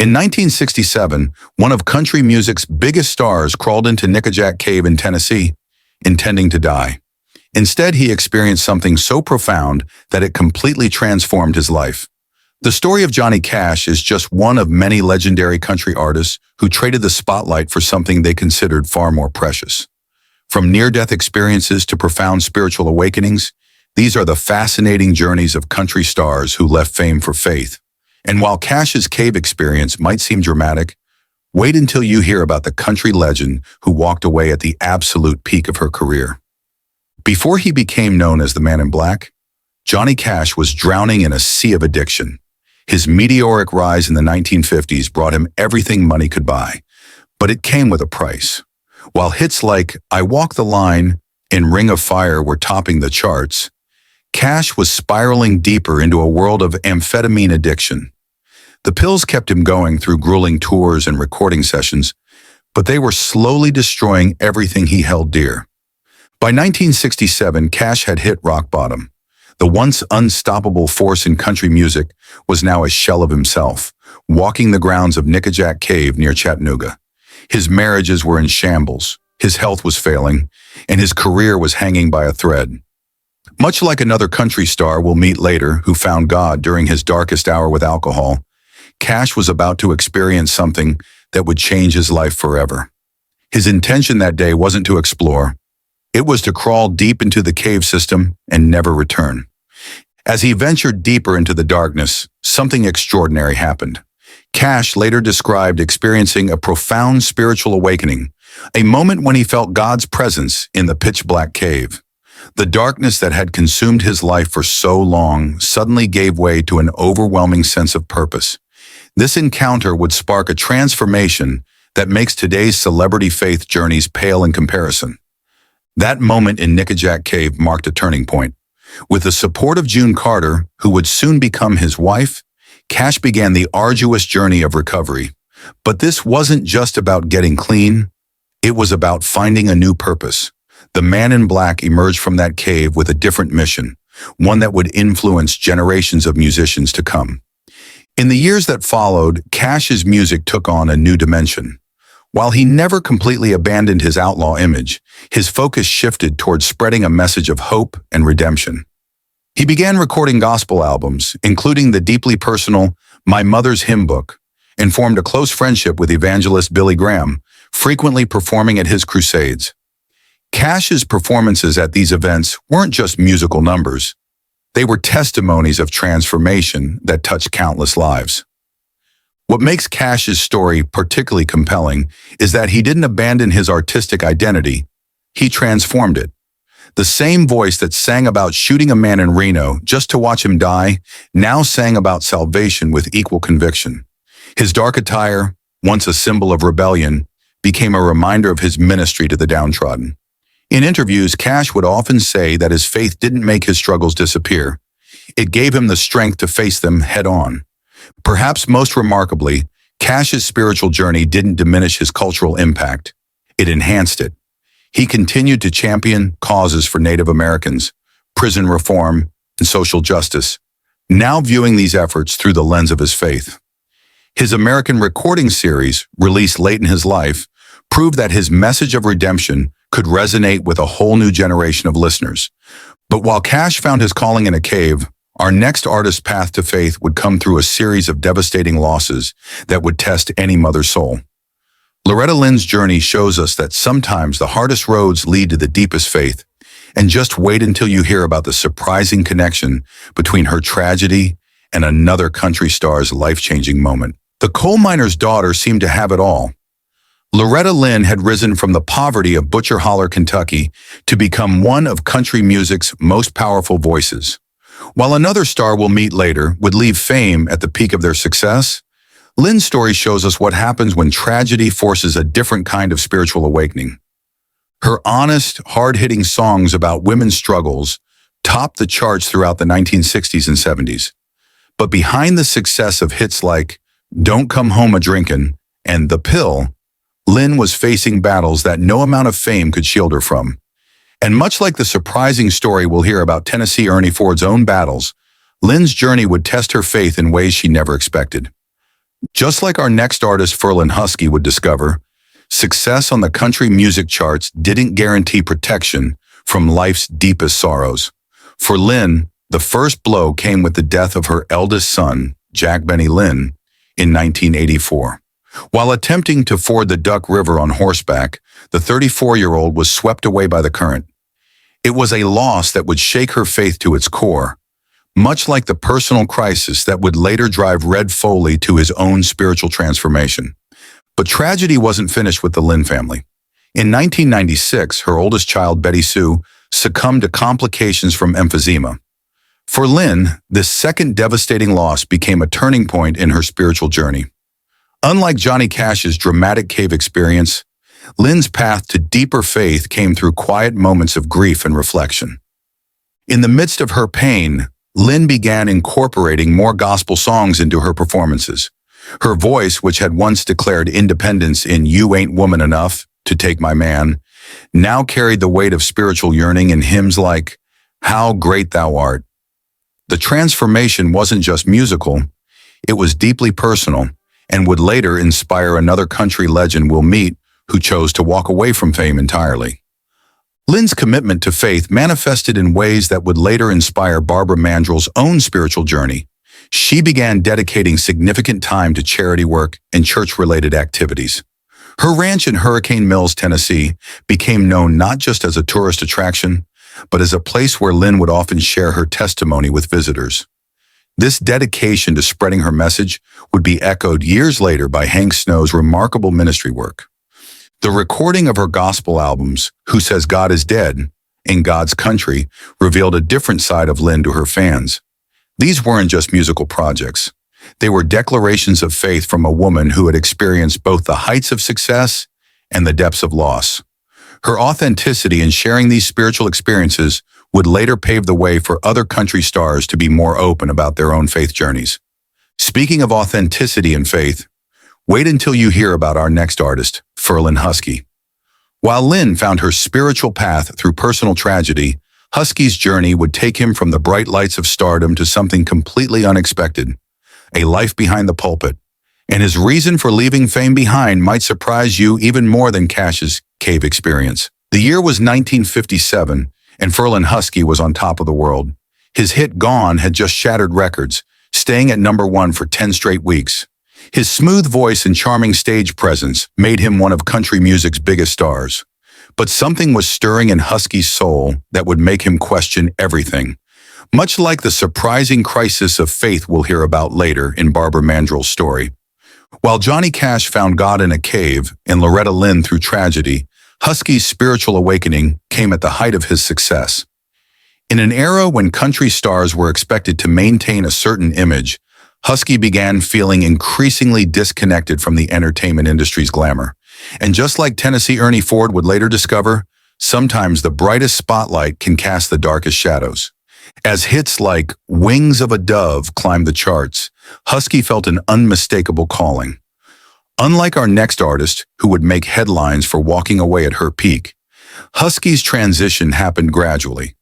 In 1967, one of country music's biggest stars crawled into Nickajack Cave in Tennessee, intending to die. Instead, he experienced something so profound that it completely transformed his life. The story of Johnny Cash is just one of many legendary country artists who traded the spotlight for something they considered far more precious. From near-death experiences to profound spiritual awakenings, these are the fascinating journeys of country stars who left fame for faith. And while Cash's cave experience might seem dramatic, wait until you hear about the country legend who walked away at the absolute peak of her career. Before he became known as the Man in Black, Johnny Cash was drowning in a sea of addiction. His meteoric rise in the 1950s brought him everything money could buy, but it came with a price. While hits like I Walk the Line and Ring of Fire were topping the charts, Cash was spiraling deeper into a world of amphetamine addiction. The pills kept him going through grueling tours and recording sessions, but they were slowly destroying everything he held dear. By 1967, Cash had hit rock bottom. The once unstoppable force in country music was now a shell of himself, walking the grounds of Nickajack Cave near Chattanooga. His marriages were in shambles, his health was failing, and his career was hanging by a thread. Much like another country star we'll meet later who found God during his darkest hour with alcohol, Cash was about to experience something that would change his life forever. His intention that day wasn't to explore. It was to crawl deep into the cave system and never return. As he ventured deeper into the darkness, something extraordinary happened. Cash later described experiencing a profound spiritual awakening, a moment when he felt God's presence in the pitch-black cave. The darkness that had consumed his life for so long suddenly gave way to an overwhelming sense of purpose. This encounter would spark a transformation that makes today's celebrity faith journeys pale in comparison. That moment in Nickajack Cave marked a turning point. With the support of June Carter, who would soon become his wife, Cash began the arduous journey of recovery. But this wasn't just about getting clean. It was about finding a new purpose. The Man in Black emerged from that cave with a different mission, one that would influence generations of musicians to come. In the years that followed, Cash's music took on a new dimension. While he never completely abandoned his outlaw image, his focus shifted towards spreading a message of hope and redemption. He began recording gospel albums, including the deeply personal My Mother's Hymn Book, and formed a close friendship with evangelist Billy Graham, frequently performing at his crusades. Cash's performances at these events weren't just musical numbers. They were testimonies of transformation that touched countless lives. What makes Cash's story particularly compelling is that he didn't abandon his artistic identity, he transformed it. The same voice that sang about shooting a man in Reno just to watch him die now sang about salvation with equal conviction. His dark attire, once a symbol of rebellion, became a reminder of his ministry to the downtrodden. In interviews, Cash would often say that his faith didn't make his struggles disappear. It gave him the strength to face them head-on. Perhaps most remarkably, Cash's spiritual journey didn't diminish his cultural impact. It enhanced it. He continued to champion causes for Native Americans, prison reform, and social justice, now viewing these efforts through the lens of his faith. His American recording series, released late in his life, proved that his message of redemption could resonate with a whole new generation of listeners. But while Cash found his calling in a cave, our next artist's path to faith would come through a series of devastating losses that would test any mother's soul. Loretta Lynn's journey shows us that sometimes the hardest roads lead to the deepest faith, and just wait until you hear about the surprising connection between her tragedy and another country star's life-changing moment. The coal miner's daughter seemed to have it all. Loretta Lynn had risen from the poverty of Butcher Holler, Kentucky, to become one of country music's most powerful voices. While another star we'll meet later would leave fame at the peak of their success, Lynn's story shows us what happens when tragedy forces a different kind of spiritual awakening. Her honest, hard-hitting songs about women's struggles topped the charts throughout the 1960s and 70s. But behind the success of hits like Don't Come Home A-Drinkin' and The Pill, Lynn was facing battles that no amount of fame could shield her from. And much like the surprising story we'll hear about Tennessee Ernie Ford's own battles, Lynn's journey would test her faith in ways she never expected. Just like our next artist, Ferlin Husky, would discover, success on the country music charts didn't guarantee protection from life's deepest sorrows. For Lynn, the first blow came with the death of her eldest son, Jack Benny Lynn, in 1984. While attempting to ford the Duck River on horseback, the 34-year-old was swept away by the current. It was a loss that would shake her faith to its core, much like the personal crisis that would later drive Red Foley to his own spiritual transformation. But tragedy wasn't finished with the Lynn family. In 1996, her oldest child, Betty Sue, succumbed to complications from emphysema. For Lynn, this second devastating loss became a turning point in her spiritual journey. Unlike Johnny Cash's dramatic cave experience, Lynn's path to deeper faith came through quiet moments of grief and reflection. In the midst of her pain, Lynn began incorporating more gospel songs into her performances. Her voice, which had once declared independence in "You Ain't Woman Enough to Take My Man," now carried the weight of spiritual yearning in hymns like "How Great Thou Art." The transformation wasn't just musical, it was deeply personal and would later inspire another country legend we'll meet who chose to walk away from fame entirely. Lynn's commitment to faith manifested in ways that would later inspire Barbara Mandrell's own spiritual journey. She began dedicating significant time to charity work and church-related activities. Her ranch in Hurricane Mills, Tennessee, became known not just as a tourist attraction, but as a place where Lynn would often share her testimony with visitors. This dedication to spreading her message would be echoed years later by Hank Snow's remarkable ministry work. The recording of her gospel albums, Who Says God Is Dead, In God's Country, revealed a different side of Lynn to her fans. These weren't just musical projects. They were declarations of faith from a woman who had experienced both the heights of success and the depths of loss. Her authenticity in sharing these spiritual experiences would later pave the way for other country stars to be more open about their own faith journeys. Speaking of authenticity and faith, wait until you hear about our next artist, Ferlin Husky. While Lynn found her spiritual path through personal tragedy, Husky's journey would take him from the bright lights of stardom to something completely unexpected, a life behind the pulpit. And his reason for leaving fame behind might surprise you even more than Cash's cave experience. The year was 1957, and Ferlin Husky was on top of the world. His hit Gone had just shattered records, staying at #1 for 10 straight weeks. His smooth voice and charming stage presence made him one of country music's biggest stars. But something was stirring in Husky's soul that would make him question everything, much like the surprising crisis of faith we'll hear about later in Barbara Mandrell's story. While Johnny Cash found God in a cave and Loretta Lynn through tragedy, Husky's spiritual awakening came at the height of his success. In an era when country stars were expected to maintain a certain image, Husky began feeling increasingly disconnected from the entertainment industry's glamour. And just like Tennessee Ernie Ford would later discover, sometimes the brightest spotlight can cast the darkest shadows. As hits like Wings of a Dove climbed the charts, Husky felt an unmistakable calling. Unlike our next artist, who would make headlines for walking away at her peak, Husky's transition happened gradually.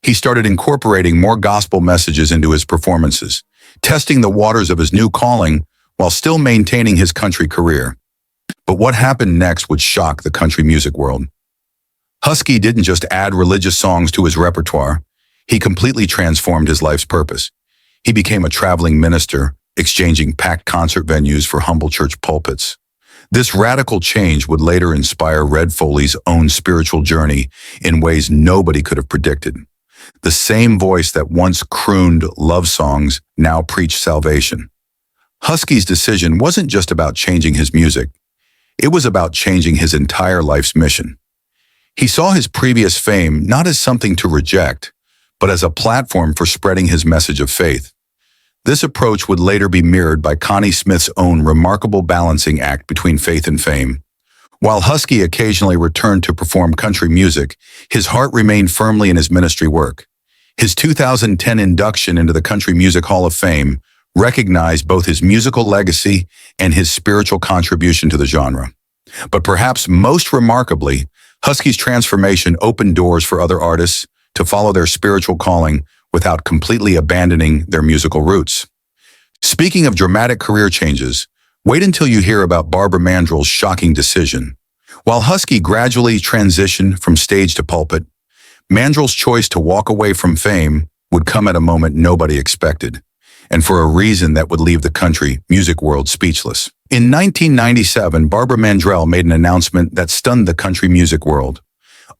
He started incorporating more gospel messages into his performances, testing the waters of his new calling while still maintaining his country career. But what happened next would shock the country music world. Husky didn't just add religious songs to his repertoire, he completely transformed his life's purpose. He became a traveling minister, exchanging packed concert venues for humble church pulpits. This radical change would later inspire Red Foley's own spiritual journey in ways nobody could have predicted. The same voice that once crooned love songs now preached salvation. Husky's decision wasn't just about changing his music. It was about changing his entire life's mission. He saw his previous fame not as something to reject, but as a platform for spreading his message of faith. This approach would later be mirrored by Connie Smith's own remarkable balancing act between faith and fame. While Husky occasionally returned to perform country music, his heart remained firmly in his ministry work. His 2010 induction into the Country Music Hall of Fame recognized both his musical legacy and his spiritual contribution to the genre. But perhaps most remarkably, Husky's transformation opened doors for other artists to follow their spiritual calling without completely abandoning their musical roots. Speaking of dramatic career changes, Wait until you hear about Barbara Mandrell's shocking decision. While Husky gradually transitioned from stage to pulpit, Mandrell's choice to walk away from fame would come at a moment nobody expected, and for a reason that would leave the country music world speechless. In 1997, Barbara Mandrell made an announcement that stunned the country music world.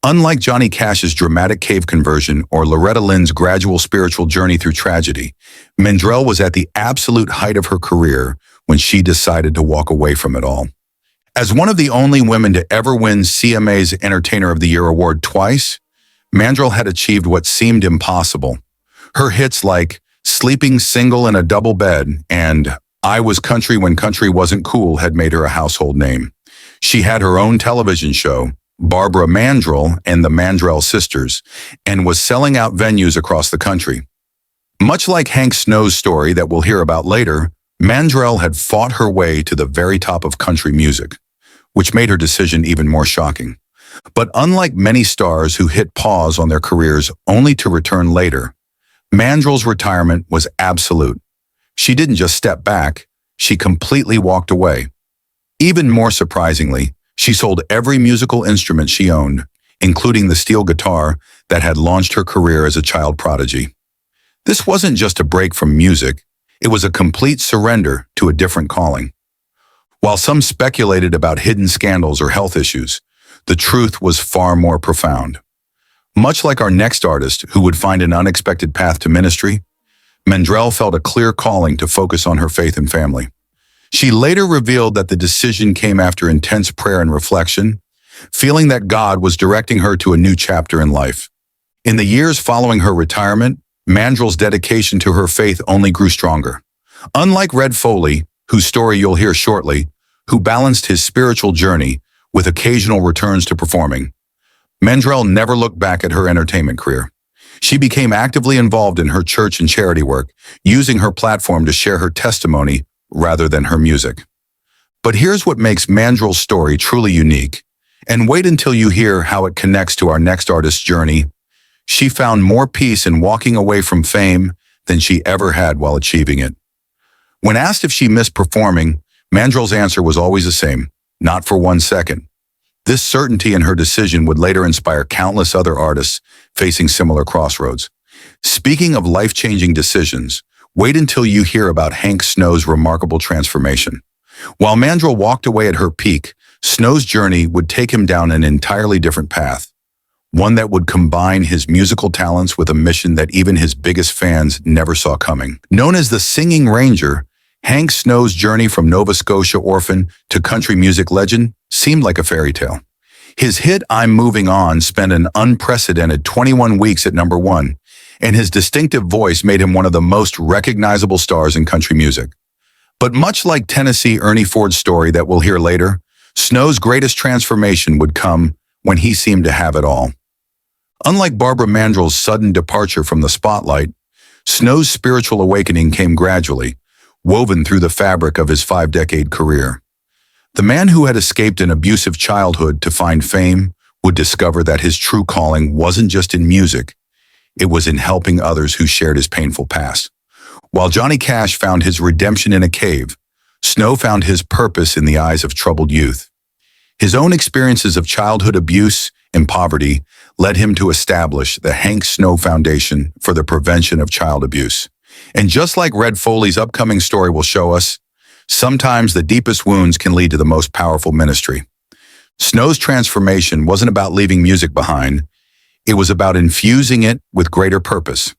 Unlike Johnny Cash's dramatic cave conversion or Loretta Lynn's gradual spiritual journey through tragedy, Mandrell was at the absolute height of her career when she decided to walk away from it all. As one of the only women to ever win CMA's Entertainer of the Year award twice, Mandrell had achieved what seemed impossible. Her hits like Sleeping Single in a Double Bed and I Was Country When Country Wasn't Cool had made her a household name. She had her own television show, Barbara Mandrell and the Mandrell Sisters, and was selling out venues across the country. Much like Hank Snow's story that we'll hear about later, Mandrell had fought her way to the very top of country music, which made her decision even more shocking. But unlike many stars who hit pause on their careers only to return later, Mandrell's retirement was absolute. She didn't just step back, she completely walked away. Even more surprisingly, she sold every musical instrument she owned, including the steel guitar that had launched her career as a child prodigy. This wasn't just a break from music, it was a complete surrender to a different calling. While some speculated about hidden scandals or health issues, the truth was far more profound. Much like our next artist who would find an unexpected path to ministry, Mandrell felt a clear calling to focus on her faith and family. She later revealed that the decision came after intense prayer and reflection, feeling that God was directing her to a new chapter in life. In the years following her retirement, Mandrell's dedication to her faith only grew stronger. Unlike Red Foley, whose story you'll hear shortly, who balanced his spiritual journey with occasional returns to performing, Mandrell never looked back at her entertainment career. She became actively involved in her church and charity work, using her platform to share her testimony rather than her music. But here's what makes Mandrell's story truly unique, and wait until you hear how it connects to our next artist's journey. She found more peace in walking away from fame than she ever had while achieving it. When asked if she missed performing, Mandrell's answer was always the same, not for 1 second. This certainty in her decision would later inspire countless other artists facing similar crossroads. Speaking of life-changing decisions, wait until you hear about Hank Snow's remarkable transformation. While Mandrell walked away at her peak, Snow's journey would take him down an entirely different path, one that would combine his musical talents with a mission that even his biggest fans never saw coming. Known as the Singing Ranger, Hank Snow's journey from Nova Scotia orphan to country music legend seemed like a fairy tale. His hit I'm Moving On spent an unprecedented 21 weeks at #1, and his distinctive voice made him one of the most recognizable stars in country music. But much like Tennessee Ernie Ford's story that we'll hear later, Snow's greatest transformation would come when he seemed to have it all. Unlike Barbara Mandrell's sudden departure from the spotlight, Snow's spiritual awakening came gradually, woven through the fabric of his 5-decade career. The man who had escaped an abusive childhood to find fame would discover that his true calling wasn't just in music, it was in helping others who shared his painful past. While Johnny Cash found his redemption in a cave, Snow found his purpose in the eyes of troubled youth. His own experiences of childhood abuse and poverty led him to establish the Hank Snow Foundation for the Prevention of Child Abuse. And just like Red Foley's upcoming story will show us, sometimes the deepest wounds can lead to the most powerful ministry. Snow's transformation wasn't about leaving music behind, it was about infusing it with greater purpose.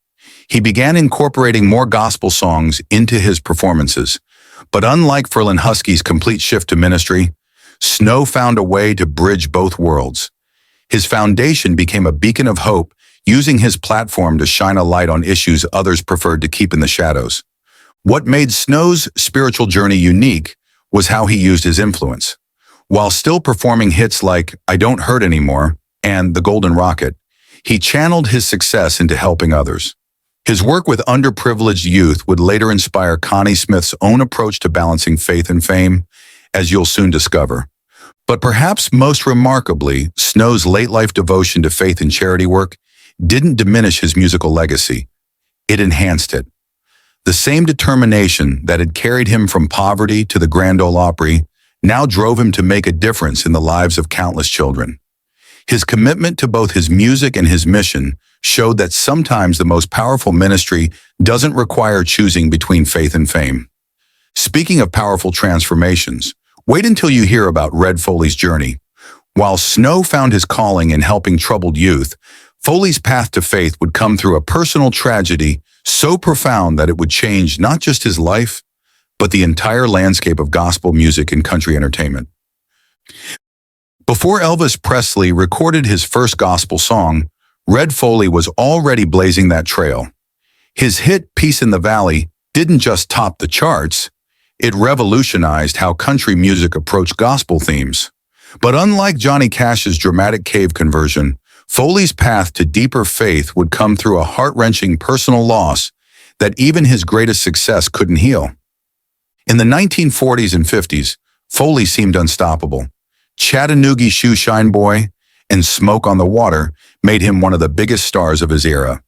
He began incorporating more gospel songs into his performances, but unlike Ferlin Husky's complete shift to ministry, Snow found a way to bridge both worlds. His foundation became a beacon of hope, using his platform to shine a light on issues others preferred to keep in the shadows. What made Snow's spiritual journey unique was how he used his influence. While still performing hits like I Don't Hurt Anymore and The Golden Rocket, he channeled his success into helping others. His work with underprivileged youth would later inspire Connie Smith's own approach to balancing faith and fame, as you'll soon discover. But perhaps most remarkably, Snow's late-life devotion to faith and charity work didn't diminish his musical legacy. It enhanced it. The same determination that had carried him from poverty to the Grand Ole Opry now drove him to make a difference in the lives of countless children. His commitment to both his music and his mission showed that sometimes the most powerful ministry doesn't require choosing between faith and fame. Speaking of powerful transformations, wait until you hear about Red Foley's journey. While Snow found his calling in helping troubled youth, Foley's path to faith would come through a personal tragedy so profound that it would change not just his life, but the entire landscape of gospel music and country entertainment. Before Elvis Presley recorded his first gospel song, Red Foley was already blazing that trail. His hit Peace in the Valley didn't just top the charts, it revolutionized how country music approached gospel themes. But unlike Johnny Cash's dramatic cave conversion, Foley's path to deeper faith would come through a heart-wrenching personal loss that even his greatest success couldn't heal. In the 1940s and 50s, Foley seemed unstoppable. Chattanooga Shoe Shine Boy and Smoke on the Water made him one of the biggest stars of his era.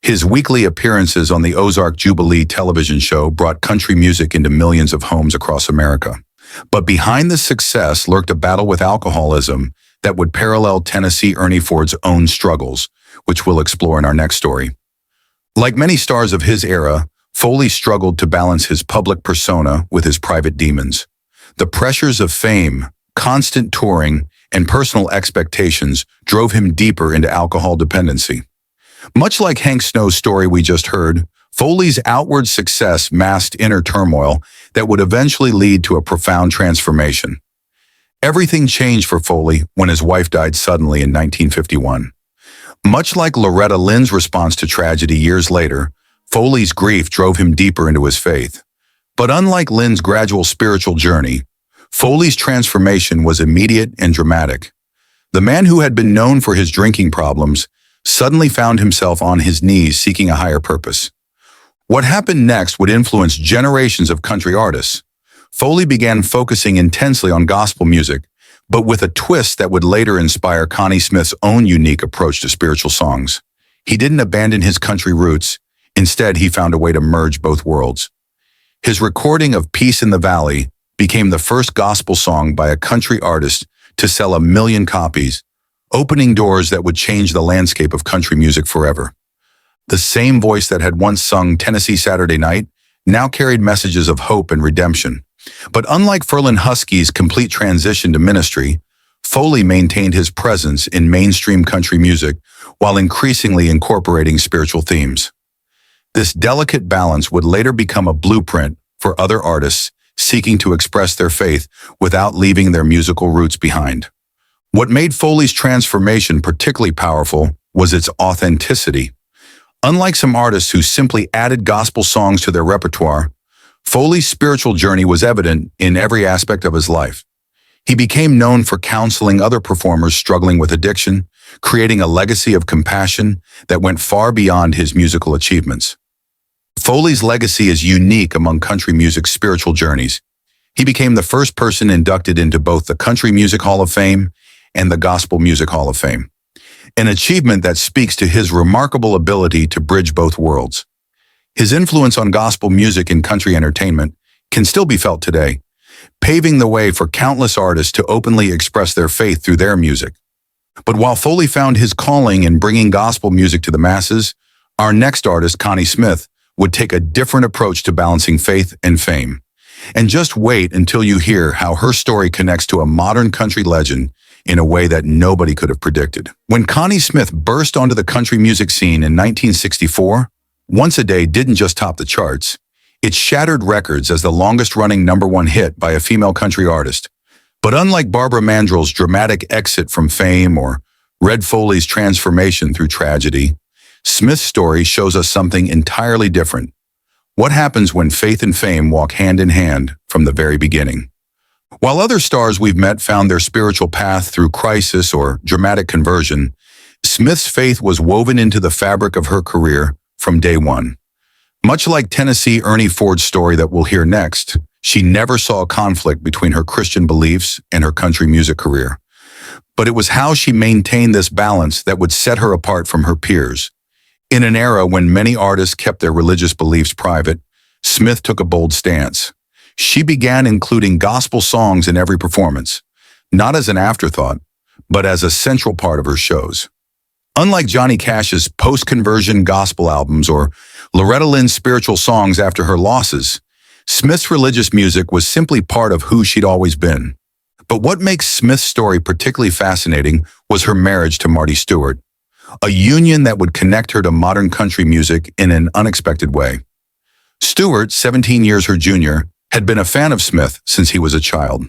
His weekly appearances on the Ozark Jubilee television show brought country music into millions of homes across America. But behind the success lurked a battle with alcoholism that would parallel Tennessee Ernie Ford's own struggles, which we'll explore in our next story. Like many stars of his era, Foley struggled to balance his public persona with his private demons. The pressures of fame, constant touring, and personal expectations drove him deeper into alcohol dependency. Much like Hank Snow's story we just heard, Foley's outward success masked inner turmoil that would eventually lead to a profound transformation. Everything changed for Foley when his wife died suddenly in 1951. Much like Loretta Lynn's response to tragedy years later, Foley's grief drove him deeper into his faith. But unlike Lynn's gradual spiritual journey, Foley's transformation was immediate and dramatic. The man who had been known for his drinking problems suddenly found himself on his knees seeking a higher purpose. What happened next would influence generations of country artists. Foley began focusing intensely on gospel music, but with a twist that would later inspire Connie Smith's own unique approach to spiritual songs. He didn't abandon his country roots. Instead, he found a way to merge both worlds. His recording of Peace in the Valley became the first gospel song by a country artist to sell 1 million copies, opening doors that would change the landscape of country music forever. The same voice that had once sung Tennessee Saturday Night now carried messages of hope and redemption. But unlike Ferlin Husky's complete transition to ministry, Foley maintained his presence in mainstream country music while increasingly incorporating spiritual themes. This delicate balance would later become a blueprint for other artists seeking to express their faith without leaving their musical roots behind. What made Foley's transformation particularly powerful was its authenticity. Unlike some artists who simply added gospel songs to their repertoire, Foley's spiritual journey was evident in every aspect of his life. He became known for counseling other performers struggling with addiction, creating a legacy of compassion that went far beyond his musical achievements. Foley's legacy is unique among country music's spiritual journeys. He became the first person inducted into both the Country Music Hall of Fame and the Gospel Music Hall of Fame, an achievement that speaks to his remarkable ability to bridge both worlds. His influence on gospel music and country entertainment can still be felt today, paving the way for countless artists to openly express their faith through their music. But while Foley found his calling in bringing gospel music to the masses, our next artist, Connie Smith, would take a different approach to balancing faith and fame. And just wait until you hear how her story connects to a modern country legend in a way that nobody could have predicted. When Connie Smith burst onto the country music scene in 1964, Once a Day didn't just top the charts. It shattered records as the longest-running #1 hit by a female country artist. But unlike Barbara Mandrell's dramatic exit from fame or Red Foley's transformation through tragedy, Smith's story shows us something entirely different. What happens when faith and fame walk hand in hand from the very beginning? While other stars we've met found their spiritual path through crisis or dramatic conversion, Smith's faith was woven into the fabric of her career from day one. Much like Tennessee Ernie Ford's story that we'll hear next, she never saw a conflict between her Christian beliefs and her country music career. But it was how she maintained this balance that would set her apart from her peers. In an era when many artists kept their religious beliefs private, Smith took a bold stance. She began including gospel songs in every performance, not as an afterthought, but as a central part of her shows. Unlike Johnny Cash's post-conversion gospel albums or Loretta Lynn's spiritual songs after her losses, Smith's religious music was simply part of who she'd always been. But what makes Smith's story particularly fascinating was her marriage to Marty Stewart, a union that would connect her to modern country music in an unexpected way. Stewart, 17 years her junior, had been a fan of Smith since he was a child.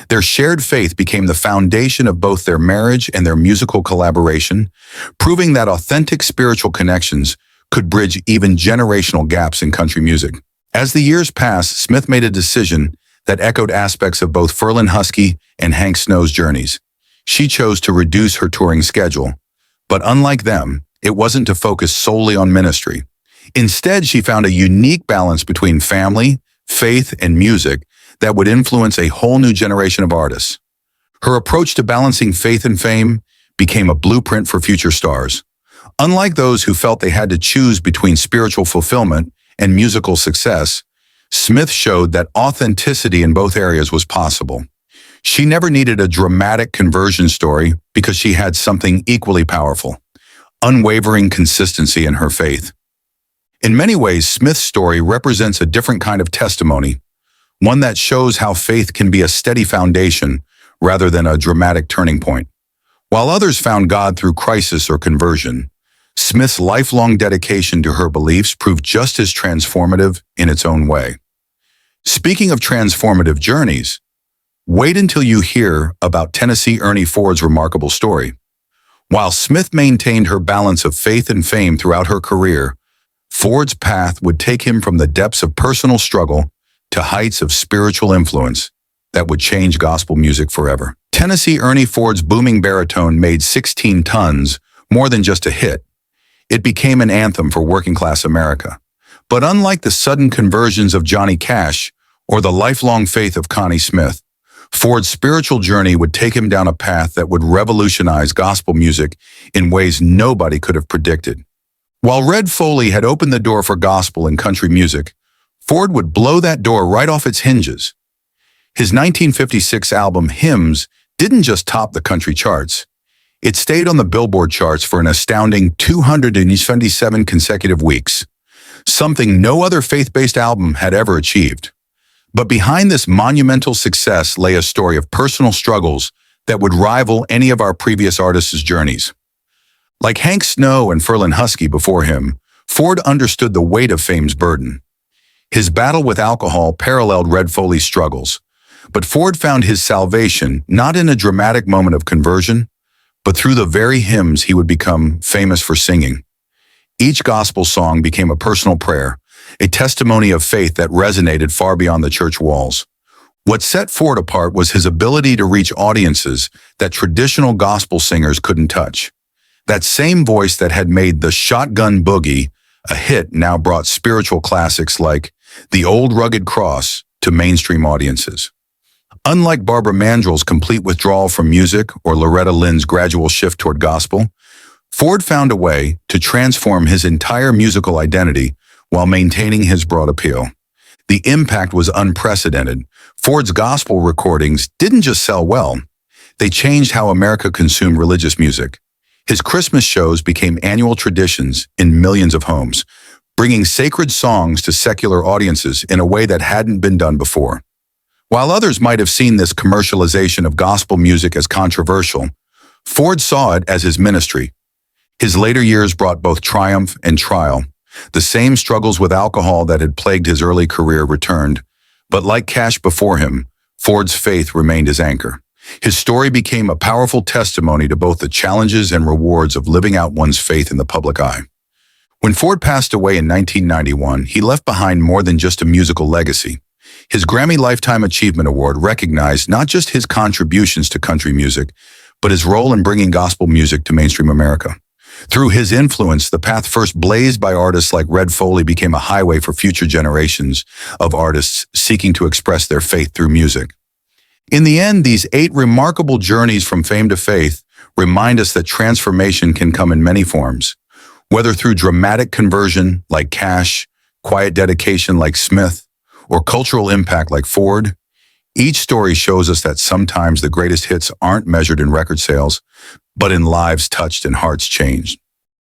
Their shared faith became the foundation of both their marriage and their musical collaboration, proving that authentic spiritual connections could bridge even generational gaps in country music. As the years passed, Smith made a decision that echoed aspects of both Ferlin Husky and Hank Snow's journeys. She chose to reduce her touring schedule, but unlike them, it wasn't to focus solely on ministry. Instead, she found a unique balance between family, faith, and music that would influence a whole new generation of artists. Her approach to balancing faith and fame became a blueprint for future stars. Unlike those who felt they had to choose between spiritual fulfillment and musical success, Smith showed that authenticity in both areas was possible. She never needed a dramatic conversion story because she had something equally powerful: unwavering consistency in her faith. In many ways, Smith's story represents a different kind of testimony, one that shows how faith can be a steady foundation rather than a dramatic turning point. While others found God through crisis or conversion, Smith's lifelong dedication to her beliefs proved just as transformative in its own way. Speaking of transformative journeys, wait until you hear about Tennessee Ernie Ford's remarkable story. While Smith maintained her balance of faith and fame throughout her career, Ford's path would take him from the depths of personal struggle to heights of spiritual influence that would change gospel music forever. Tennessee Ernie Ford's booming baritone made 16 tons more than just a hit. It became an anthem for working-class America. But unlike the sudden conversions of Johnny Cash or the lifelong faith of Connie Smith, Ford's spiritual journey would take him down a path that would revolutionize gospel music in ways nobody could have predicted. While Red Foley had opened the door for gospel and country music, Ford would blow that door right off its hinges. His 1956 album, Hymns, didn't just top the country charts. It stayed on the Billboard charts for an astounding 277 consecutive weeks, something no other faith-based album had ever achieved. But behind this monumental success lay a story of personal struggles that would rival any of our previous artists' journeys. Like Hank Snow and Ferlin Husky before him, Ford understood the weight of fame's burden. His battle with alcohol paralleled Red Foley's struggles, but Ford found his salvation not in a dramatic moment of conversion, but through the very hymns he would become famous for singing. Each gospel song became a personal prayer, a testimony of faith that resonated far beyond the church walls. What set Ford apart was his ability to reach audiences that traditional gospel singers couldn't touch. That same voice that had made the Shotgun Boogie a hit now brought spiritual classics like The Old Rugged Cross to mainstream audiences. Unlike Barbara Mandrell's complete withdrawal from music or Loretta Lynn's gradual shift toward gospel, Ford found a way to transform his entire musical identity while maintaining his broad appeal. The impact was unprecedented. Ford's gospel recordings didn't just sell well, they changed how America consumed religious music. His Christmas shows became annual traditions in millions of homes, bringing sacred songs to secular audiences in a way that hadn't been done before. While others might have seen this commercialization of gospel music as controversial, Ford saw it as his ministry. His later years brought both triumph and trial. The same struggles with alcohol that had plagued his early career returned, but like Cash before him, Ford's faith remained his anchor. His story became a powerful testimony to both the challenges and rewards of living out one's faith in the public eye. When Ford passed away in 1991, he left behind more than just a musical legacy. His Grammy Lifetime Achievement Award recognized not just his contributions to country music, but his role in bringing gospel music to mainstream America. Through his influence, the path first blazed by artists like Red Foley became a highway for future generations of artists seeking to express their faith through music. In the end, these 8 remarkable journeys from fame to faith remind us that transformation can come in many forms, whether through dramatic conversion like Cash, quiet dedication like Smith, or cultural impact like Ford, each story shows us that sometimes the greatest hits aren't measured in record sales, but in lives touched and hearts changed.